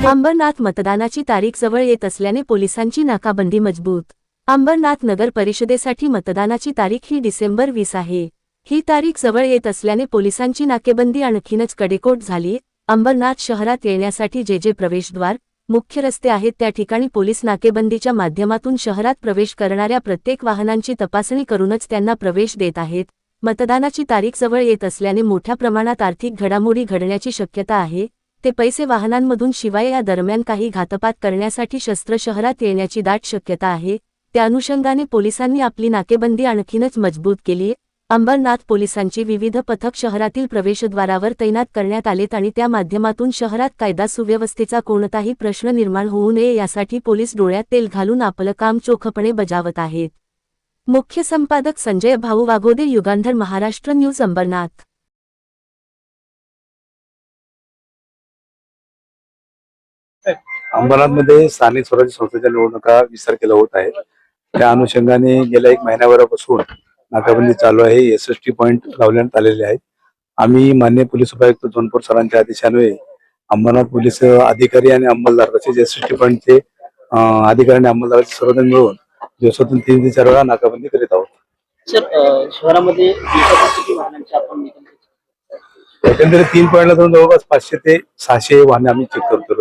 अंबरनाथ मतदानाची तारीख जवळ येत असल्याने पोलिसांची नाकाबंदी मजबूत। अंबरनाथ नगर परिषदेसाठी मतदानाची तारीख ही डिसेंबर 20 आहे। ही तारीख जवळ येत असल्याने पोलिसांची नाकेबंदी आणखीनच कडेकोट झाली। अंबरनाथ शहरात येण्यासाठी जे प्रवेशद्वार, मुख्य रस्ते आहेत त्या ठिकाणी पोलीस नाकेबंदीच्या माध्यमातून शहरात प्रवेश करणाऱ्या प्रत्येक वाहनांची तपासणी करूनच त्यांना प्रवेश देत आहेत। मतदानाची तारीख जवळ येत असल्याने मोठ्या प्रमाणात आर्थिक घडामोडी घडण्याची शक्यता आहे। ते पैसे वाहनांमधून शिवाय या दरम्यान काही घातपात करण्यासाठी शस्त्र शहरात येण्याची दाट शक्यता आहे। त्या अनुषंगाने पोलिसांनी आपली नाकेबंदी आणखीनच मजबूत केली। अंबरनाथ पोलिसांची विविध पथक शहरातील प्रवेशद्वारावर तैनात करण्यात आलेत आणि त्या माध्यमातून शहरात कायदा सुव्यवस्थेचा कोणताही प्रश्न निर्माण होऊ नये यासाठी पोलीस डोळ्यात तेल घालून आपलं काम चोखपणे बजावत आहेत। मुख्य संपादक संजय भाऊ वाघोदे, युगांधर, महाराष्ट्र न्यूज, अंबरनाथ। अंबरनाथमध्ये स्थानिक स्वराज्य संस्थेच्या निवडणुका 20 तारखेला होत आहेत। त्या अनुषंगाने गेल्या 1 महिन्याभरापासून नाकाबंदी चालू आहे। SST पॉइंट लावण्यात आलेले आहेत। आम्ही माननीय पोलीस उपायुक्त जोनपूर सरांच्या आदेशान्वये अंबरनाथ पोलीस अधिकारी आणि अंमलदार तसेच SST पॉइंटचे अधिकारी आणि अंमलदार सर्वजण मिळून दिवसातून 3 ते 4 वेळा नाकाबंदी करीत आहोत। सर, शहरामध्ये किती वाहनांची आपण एकंदरीत 3 पॉइंटला जाऊन जवळपास 500 ते 600 वाहने आम्ही चेक करतो।